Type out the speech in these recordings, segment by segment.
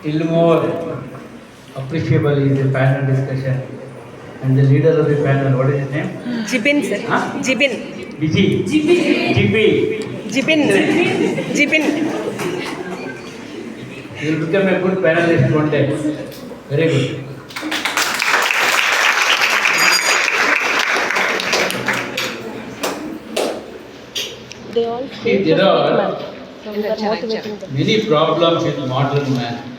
Still more appreciable is the panel discussion and the leader of the panel, what is his name? Jibin, sir. Huh? Jibin. Vijay. GB. Jibin. Jibin. He will become a good panelist one day. Very good. They all See, there are we are motivating them. many problems in modern man.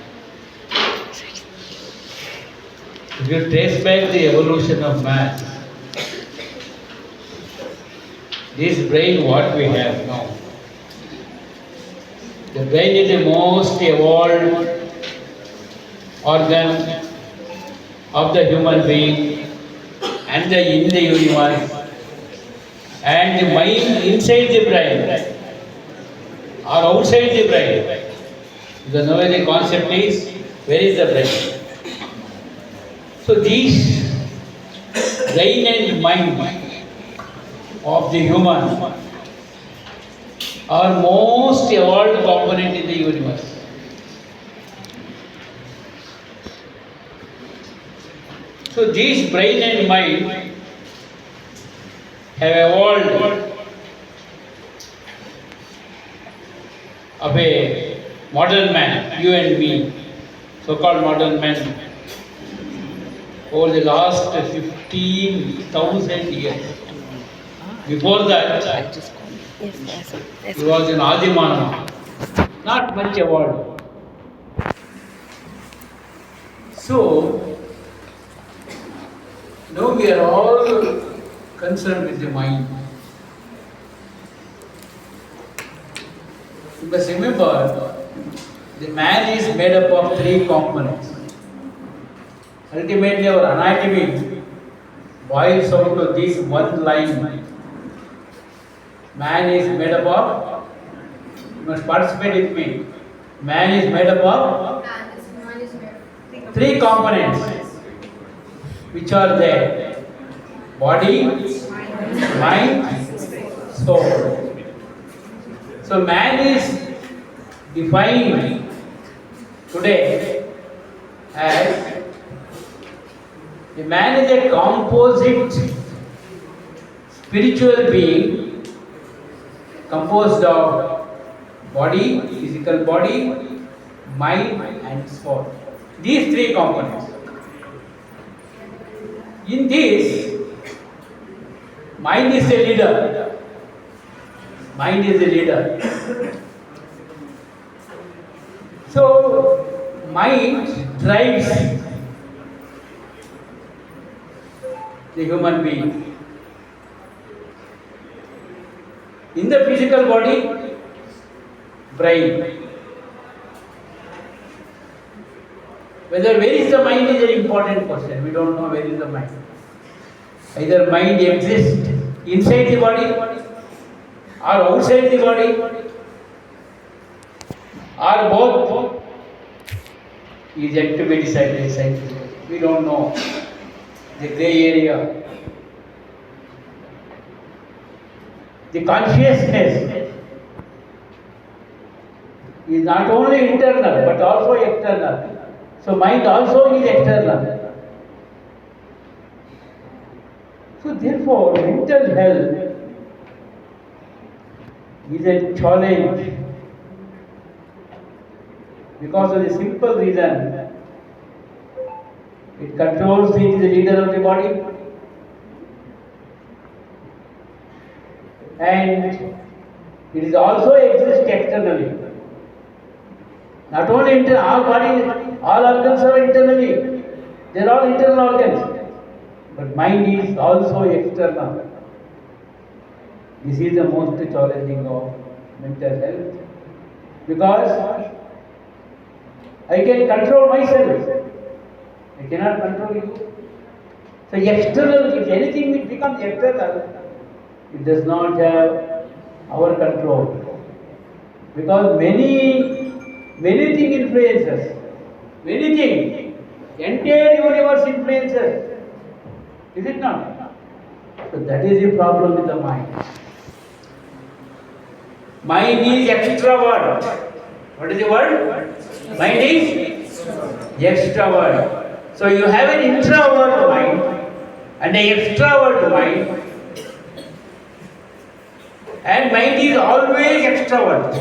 If you trace back the evolution of man, this brain what we have now, the brain is the most evolved organ of the human being and in the universe, and the mind inside the brain or outside the brain. Because now the concept is, where is the brain? So these brain and mind of the human are most evolved component in the universe. So these brain and mind have evolved of a modern man, you and me, so-called modern man, over the last 15,000 years. Before that, Yes, yes, yes. he was an Adimanava, not much evolved. So, now we are all concerned with the mind. You must remember, the man is made up of three components. Ultimately, our anatomy boils down to this one line. Man is made up of, you must participate with me. Man is made up of three components, which are there: body, mind, soul. So man is defined today as a man is a composite spiritual being composed of body, physical body, mind and soul. These three components. In this, mind is a leader. Mind is a leader. So, mind drives the human being. In the physical body, brain. Whether where is the mind is an important question. We don't know where is the mind. Either mind exists inside the body or outside the body or both is yet to be decided scientifically. We don't know. The grey area. The consciousness is not only internal but also external. So mind also is external. So therefore, mental health is a challenge because of the simple reason it controls the leader of the body and it is also exists externally. Not only all body, all organs are internally. They are all internal organs. But mind is also external. This is the most challenging of mental health. Because I can control myself. I cannot control you. So external, if anything will become external, it does not have our control. Because many things influence us. Many things. Entire universe influences. Is it not? So that is the problem with the mind. Mind is extrovert. What is the word? Mind is Extrovert. So you have an introvert mind and an extrovert mind, and mind is always extrovert.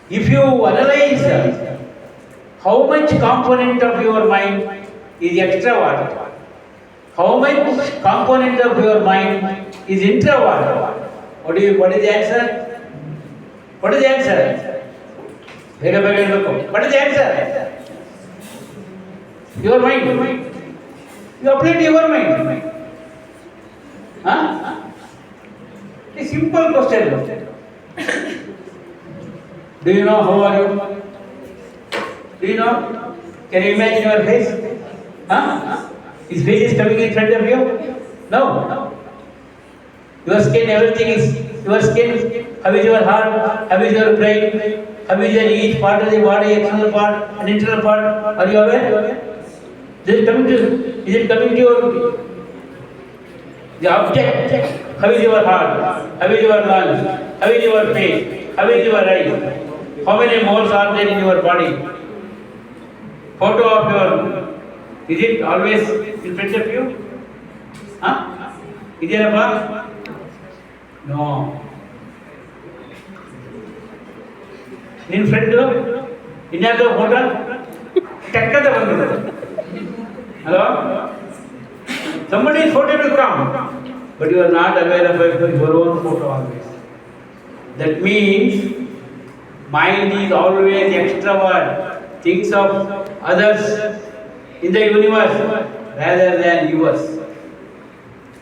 If you analyze how much component of your mind is extrovert, how much component of your mind is introvert, what is the answer? What is the answer? What is the answer? Your mind. You apply to your mind. Huh? A simple question. Do you know how are you? Do you know? Can you imagine your face? Huh? His face is coming in front of you? No. Your skin, everything is your skin. How is your heart? How is your brain? How is your each part of the body, external part and internal part? Are you aware? Is it coming to your the object? How is your heart? How is your lungs? How is your face? How is your eyes? How many moles are there in your body? Photo of your, is it always in front of you? Huh? Is there a bar? No. In front of? In other photo? Takkada bandu. Hello? Somebody's photo will come, but you are not aware of your own photo always. That means mind is always extrovert, thinks of others in the universe rather than yours.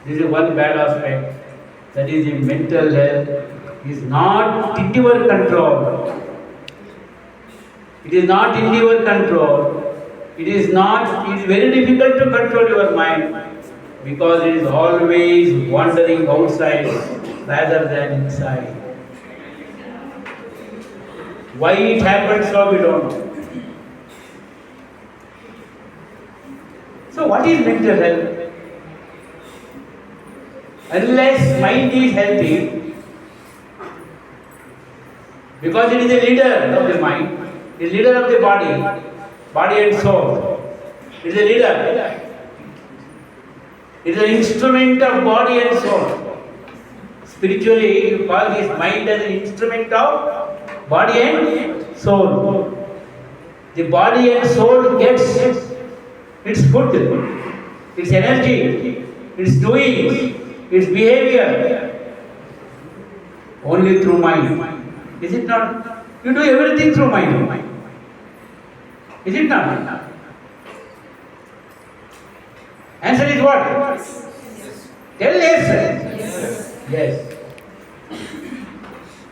This is one bad aspect. That is, the mental health is not in your control. It is not in your control. It is very difficult to control your mind because it is always wandering outside rather than inside. Why it happens so we don't know. So what is mental health? Unless mind is healthy, because it is the leader of the mind, it is leader of the body and soul. It is a leader. It is an instrument of body and soul. Spiritually, you call this mind as an instrument of body and soul. The body and soul gets its food, its energy, its doing, its behavior only through mind. Is it not? You do everything through mind. Is it not? Answer is what? Tell yes. Yes.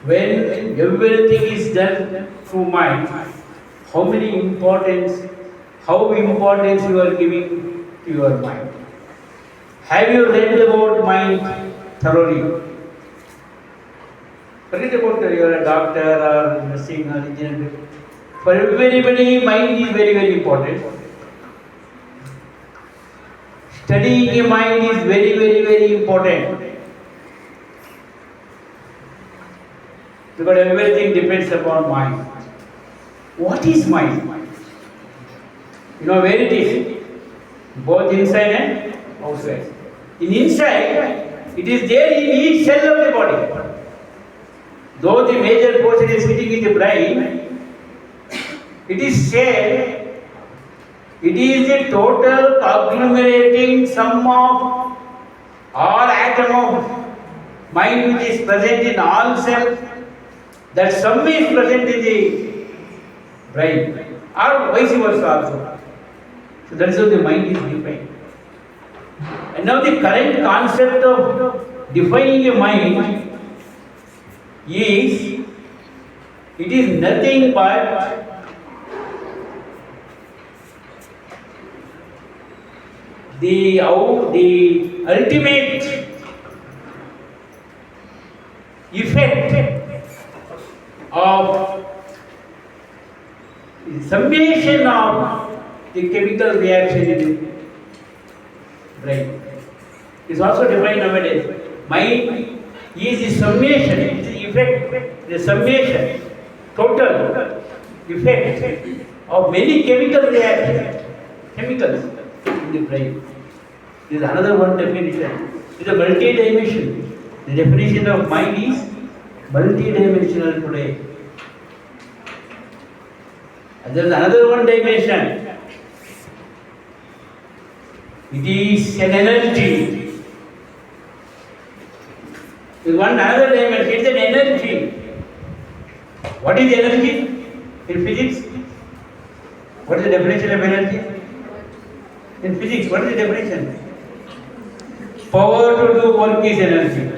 When everything is done through mind, how importance you are giving to your mind? Have you read about mind thoroughly? Forget about you are a doctor or nursing or engineer. For everybody, mind is very, very important. Studying a mind is very, very, very important. Because everything depends upon mind. What is mind? You know where it is? Both inside and outside. In inside, it is there in each cell of the body. Though the major portion is sitting in the brain, it is said it is the total agglomerating sum of all atom of mind which is present in all cells. That sum is present in the brain, or vice versa also. So that is how the mind is defined. And now the current concept of defining a mind is, it is nothing but the ultimate effect of summation of the chemical reaction in the brain. It is also defined nowadays. Mind is the summation, it is the effect, the summation, total effect of many chemical reactions, chemicals in the brain. There is another one definition. It is a multi-dimension. The definition of mind is multi-dimensional today. And there is another one dimension. It is an energy. There is one another dimension. It is an energy. What is energy in physics? What is the definition of energy? In physics, what is the definition? Power to do work is energy.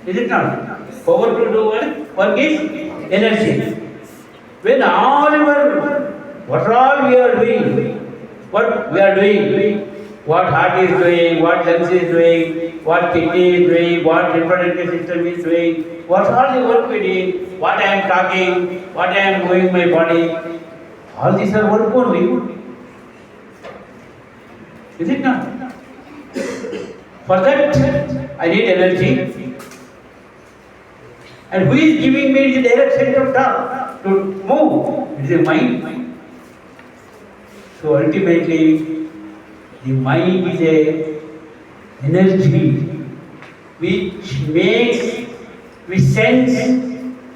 Is it not? Power to do work is energy. When what all we are doing, what heart is doing, what lungs is doing, what kidney is doing, what reproductive system is doing, what all the work we do, what I am talking, what I am moving my body, all these are work only. Is it not? For that, I need energy. And who is giving me the direction to talk, to move? It is the mind. So ultimately, the mind is a energy which sends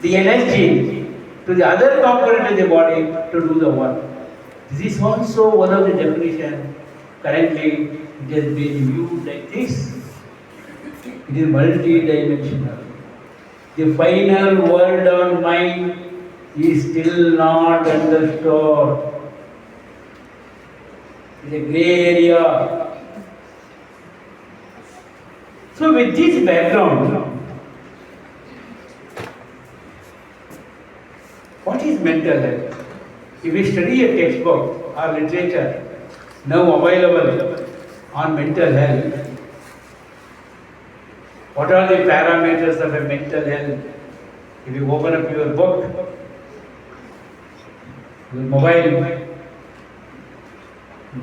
the energy to the other component of the body to do the work. This is also one of the definitions. Currently, it has been viewed like this. It is multi-dimensional. The final word on mind is still not understood. It is a grey area. So with this background, what is mental health? If we study a textbook or literature now available on mental health, what are the parameters of a mental health? If you open up your book, your mobile,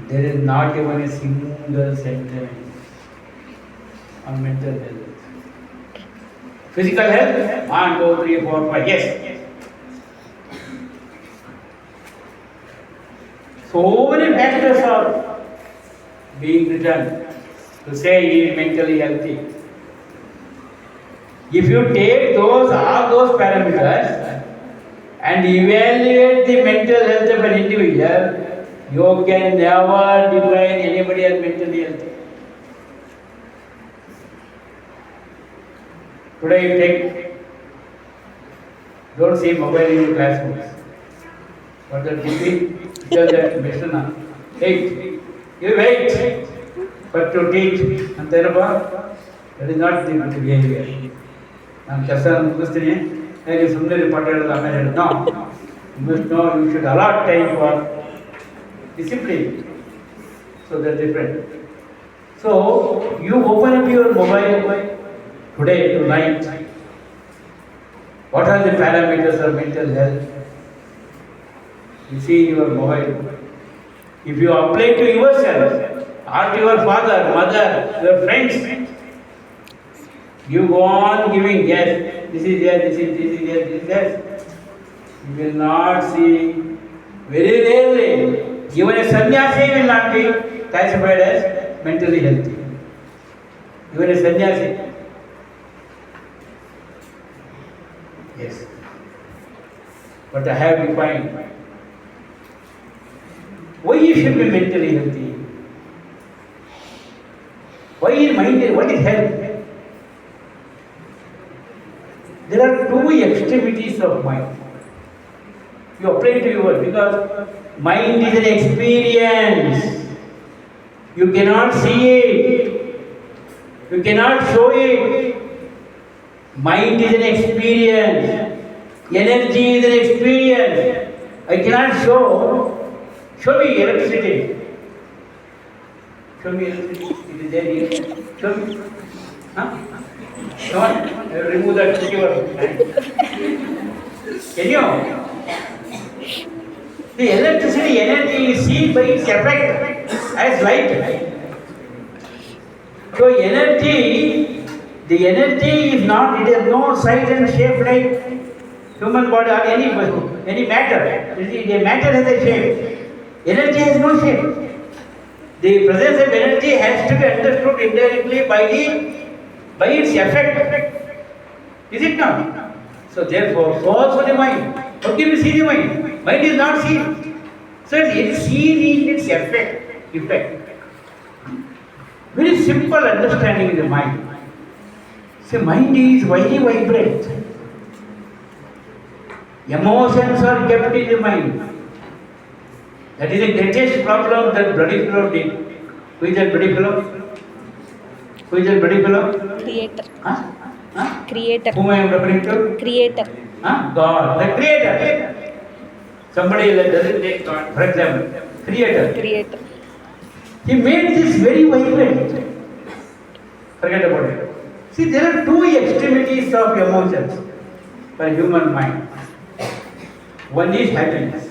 there is not even a single sentence on mental health. Physical health, 1, 2, 3, 4, 5, yes. So many factors are being written to say he is mentally healthy. If you take all those parameters and evaluate the mental health of an individual, you can never define anybody as mentally healthy. Today you don't see mobile in your classrooms. But the teaching tells that Mishana, you wait but to teach. And therefore, that is not the good behavior. And Kassan Mugustini, and you suddenly reported no. You must know you should allot time for discipline. So they're different. So you open up your mobile today, tonight. What are the parameters of mental health? You see your mobile. If you apply to yourself, or to your father, mother, your friends, you go on giving, yes, this is there, this is there. You will not see, very rarely, even a sannyasi will not be classified as mentally healthy. Even a sannyasi. Yes. But I have defined why you should be mentally healthy. Why is mind, what is health? There are two extremities of mind. You apply to your, because mind is an experience. You cannot see it. You cannot show it. Mind is an experience. Energy is an experience. I cannot show. Show me electricity. Show me electricity. It is there here. Show me. Huh? Come on. I will remove that picture. Can you? The electricity energy is seen by its effect as light. So energy, the energy is not, it has no size and shape like human body or any any matter. You see, the matter has a shape. Energy has no shape. The presence of energy has to be understood indirectly by its effect. Is it not? So therefore, so also the mind. How can we see the mind? Mind is not seen. So it's seen in its effect. Very simple understanding of the mind. So mind is very vibrant. Emotions are kept in the mind. That is the greatest problem that bloody fellow did. Who is that bloody fellow? Who is that bloody fellow? Creator. Huh? Huh? Creator. Whom I am referring to? Creator. Huh? God, the creator. Somebody that doesn't take God, for example, creator. Creator. He made this very vibrant. Forget about it. See, there are two extremities of emotions for human mind. One is happiness,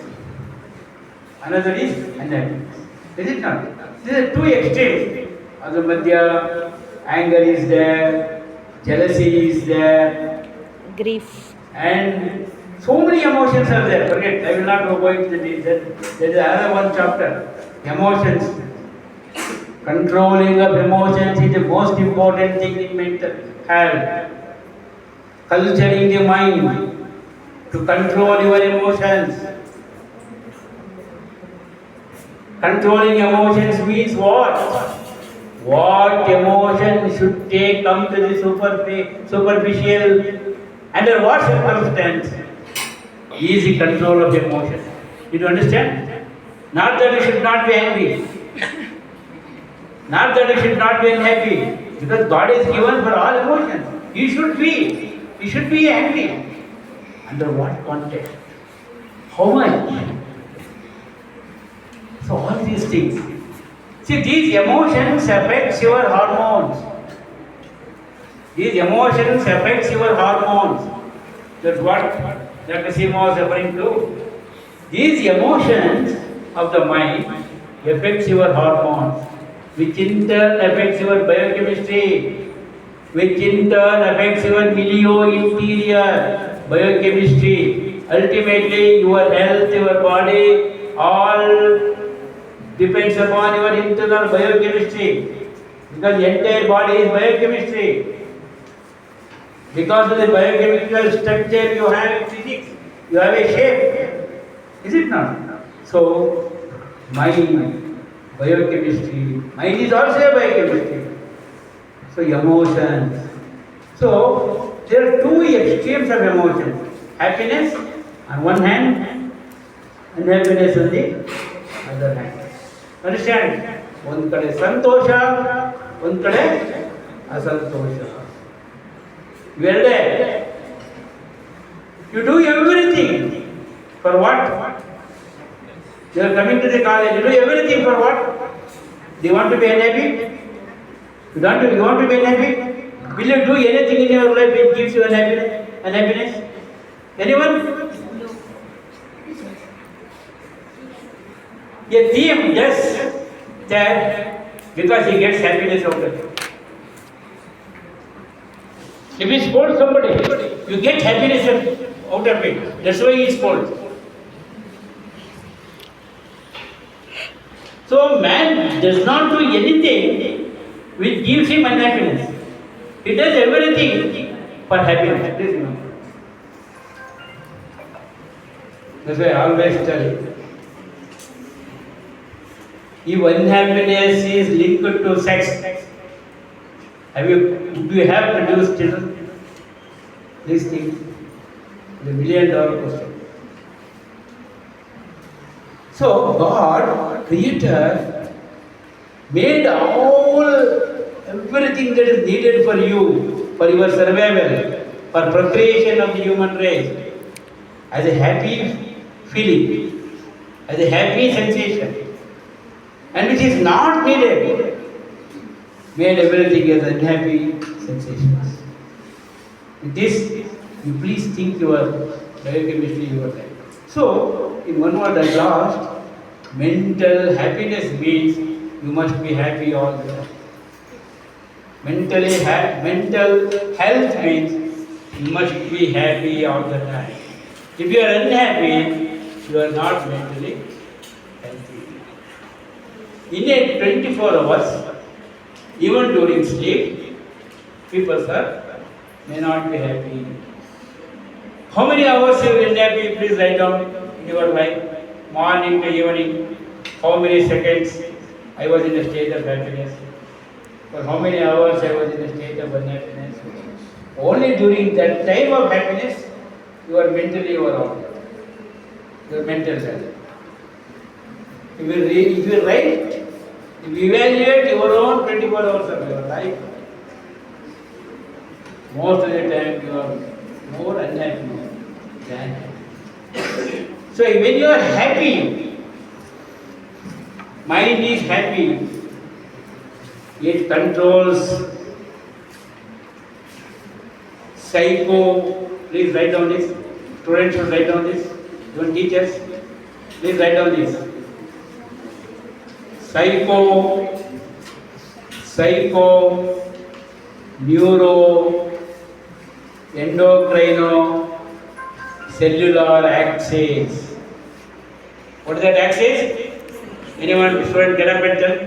another is unhappiness. Is it not? There are two extremes. Other Madhya, anger is there, jealousy is there, Grief. and so many emotions are there. Forget, I will not go into the details. There is another one chapter. Emotions. Controlling of emotions is the most important thing in mental health. Culturing the mind to control your emotions. Controlling emotions means what? What emotion should come to the superficial? Under what circumstance is the control of emotion? Did you understand? Not that you should not be angry. Not that you should not be unhappy. Because God is given for all emotions. You should be. You should be angry. Under what context? How much? So all these things. See, these emotions affect your hormones. These emotions affect your hormones. That's what Dr.S.P. was referring to. These emotions of the mind affect your hormones, which in turn affects your biochemistry, which in turn affects your milieu interior biochemistry. Ultimately, your health, your body, all depends upon your internal biochemistry. Because the entire body is biochemistry. Because of the biochemical structure you have in physics, you have a shape. Is it not? So, mind, biochemistry, mind is also a biochemistry. So, emotions. So, there are two extremes of emotions. Happiness on one hand, and happiness on the other hand. Understand? One kade santosha, one kade asantosha. You are there. You do everything. For what? You are coming to the college. You do everything for what? Do you want to be unhappy? You want to be unhappy? Will you do anything in your life which gives you unhappiness? Anyone? A thief does that because he gets happiness out of it. If he scolds somebody, you get happiness out of it. That's why he scolds. So man does not do anything which gives him unhappiness. He does everything for happiness. Please know. That's why I always tell you. If unhappiness is linked to sex, do you have produced children? These things, the $1 million question. So God, Creator, made everything that is needed for you, for your survival, for procreation of the human race, as a happy feeling, as a happy sensation, and which is not needed, made everything as unhappy sensations. With this, you please think your biochemistry, your life. So, in one word at last, mental happiness means you must be happy all the time. Mental health means you must be happy all the time. If you are unhappy, you are not mentally healthy. In a 24 hours, even during sleep, people sir may not be happy. How many hours you are unhappy? Please write down in your life. Morning to evening. How many seconds I was in a state of happiness? For how many hours I was in a state of unhappiness? Only during that time of happiness, you are mentally overall. Your mental health. If you write, if you evaluate your own 24 hours of your life, most of the time you are more unhappy than happy. So when you are happy, mind is happy, it controls psycho. Please write down this. Students should write down this. Even teachers, please write down this. Psycho, neuro, endocrino, cellular axis. What is that axis? Anyone student get up and tell?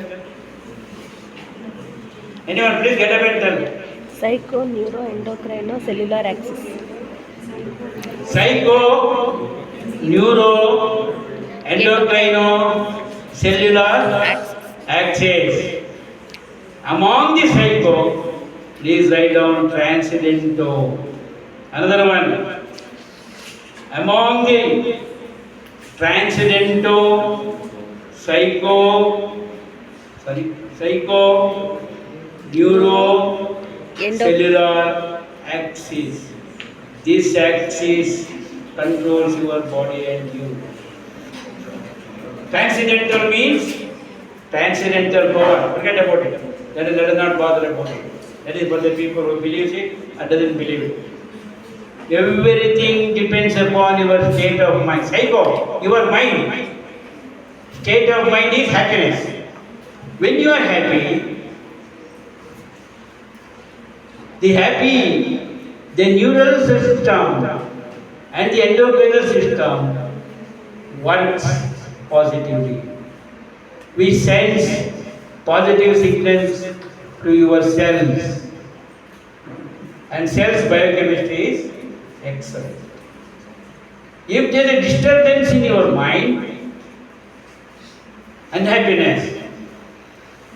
Anyone please get up and tell? Psycho, neuro, endocrino, cellular axis. Psycho, neuro, endocrino, cellular axis. Among the psycho, please write down transcendental. Another one. Among the transcendental, psycho, neuro, cellular axis. This axis controls your body and you. Transcendental means transcendental power. Forget about it. Let us not bother about it. That is for the people who believes it and doesn't believe it. Everything depends upon your state of mind. Psycho, your mind. State of mind is happiness. When you are happy, the neural system and the endocrine system works positively. We sense positive signals to your cells, and cells biochemistry is excellent. If there is a disturbance in your mind, unhappiness,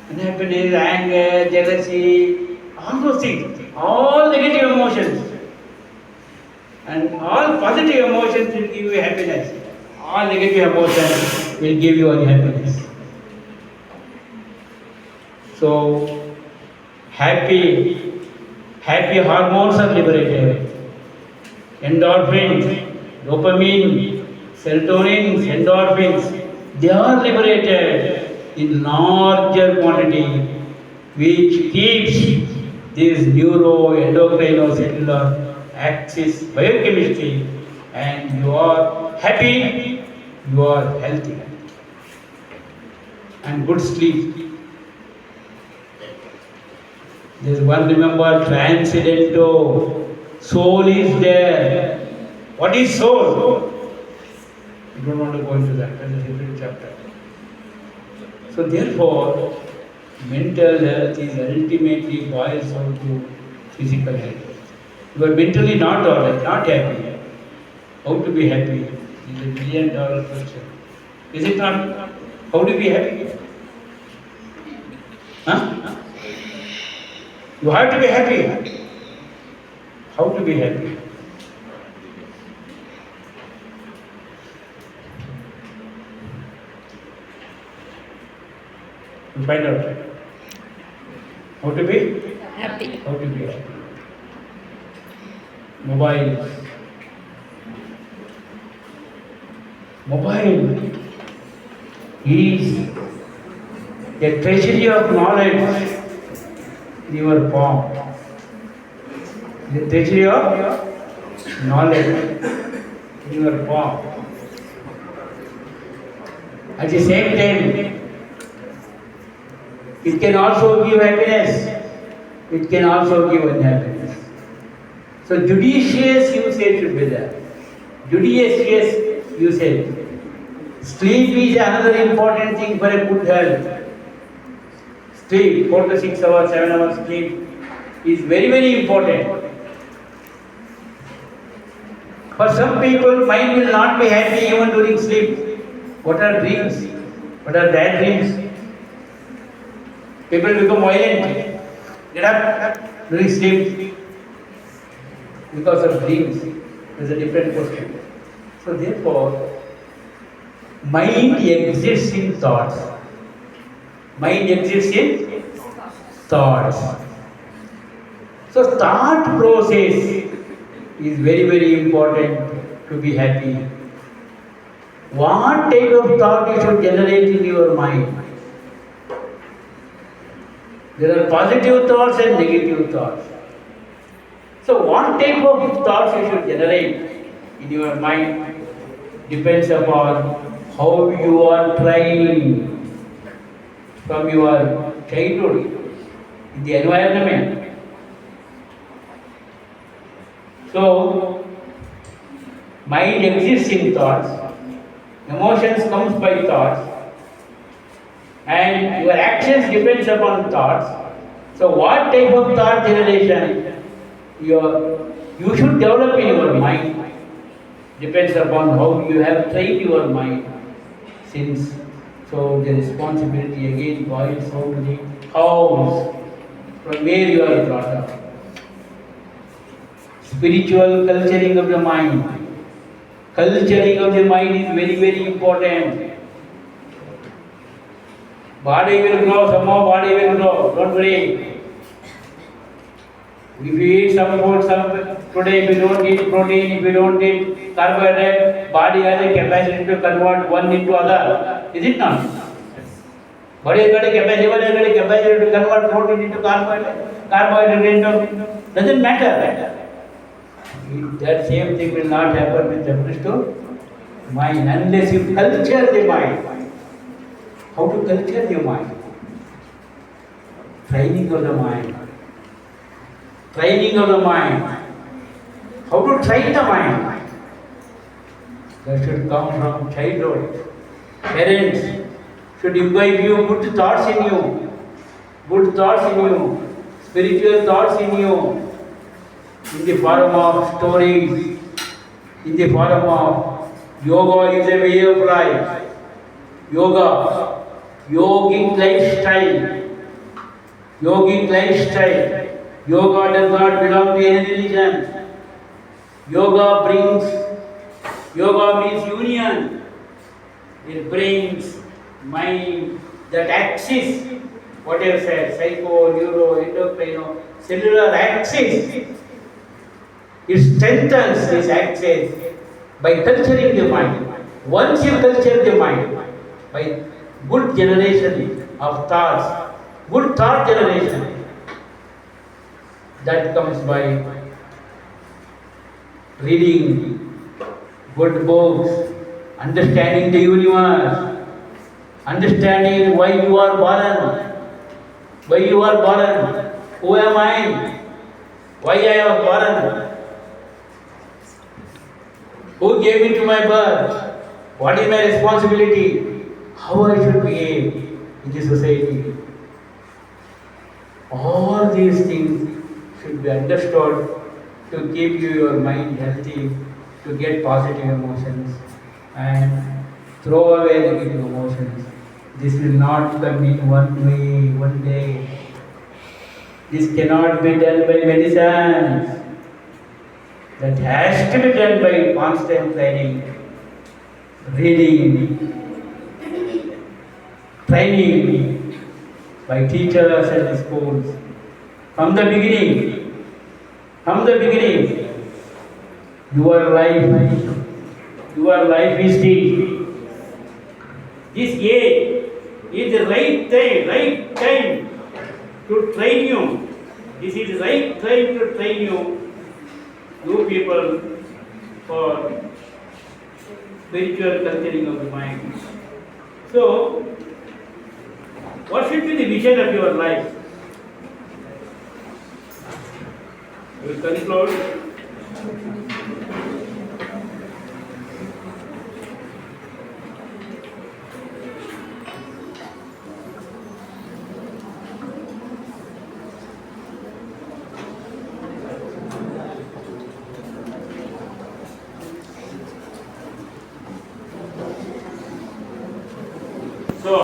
anger, jealousy, all those things, all negative emotions, and all positive emotions will give you happiness. All negative emotions will give you unhappiness. So, happy hormones are liberated. Endorphins, dopamine, serotonin, endorphins, they are liberated in larger quantity, which keeps this neuroendocrinocellular axis biochemistry, and you are happy, you are healthy, and good sleep. There's one, remember, transcendental. Soul is there. What is soul? You don't want to go into that. That's a different chapter. So therefore, mental health is ultimately boils down to physical health. You are mentally not alright, not happy. How to be happy is a $1 billion question. Is it not? How to be happy? Huh? You have to be happy. How to be happy? You find out. How to be? Happy. How to be happy? Mobile is a treasury of knowledge in your palm. The treasury of knowledge in your palm. At the same time, it can also give happiness. It can also give unhappiness. So judicious usage should be there. judicious usage. Sleep is another important thing for a good health. Sleep, 4 to 6 hours, 7 hours sleep is very, very important. For some people, mind will not be happy even during sleep. What are dreams? What are bad dreams? People become violent. Get up during sleep because of dreams. There's a different question. So therefore, mind exists in thoughts. Mind exists in thoughts. So thought process is very, very important to be happy. What type of thought you should generate in your mind? There are positive thoughts and negative thoughts. So what type of thoughts you should generate in your mind depends upon how you are trying from your childhood in the environment. So mind exists in thoughts, emotions comes by thoughts, and your actions depends upon thoughts. So what type of thought generation you should develop in your mind depends upon how you have trained your mind since. So the responsibility again boils down to the house from where you are brought up. Spiritual culturing of the mind. Culturing of the mind is very, very important. Body will grow, somehow body will grow. Don't worry. If you eat some food, today if you don't eat protein, if you don't eat carbohydrate, body has a capacity to convert one into other. Is it not? Body has got a capacity to convert protein into carbohydrate into, doesn't matter. That same thing will not happen with reference to mind unless you culture the mind. How to culture the mind? Training of the mind. Training of the mind. How to train the mind? That should come from childhood. Parents should imbibe you good thoughts in you. Good thoughts in you. Spiritual thoughts in you. In the form of stories. In the form of yoga is a way of life. Yoga. Yogic lifestyle. Yogic lifestyle. Yoga does not belong to any religion. Yoga means union. It brings mind, that axis, whatever said, psycho, neuro, endocrino, cellular axis. It strengthens this axis by culturing the mind. Once you culture the mind by good generation of thoughts, good thought generation, that comes by reading good books, understanding the universe, understanding why you are born, who am I, why I was born, who gave me to my birth, what is my responsibility, how I should behave in the society. All these things should be understood to keep your mind healthy, to get positive emotions and throw away negative emotions. This will not come in one day. This cannot be done by medicines. That has to be done by constant training, reading, training by teachers and the schools. From the beginning, your life is the, this age is the right time to train you. This is the right time to train you people, for spiritual culturing of the mind. So, what should be the vision of your life? We will conclude.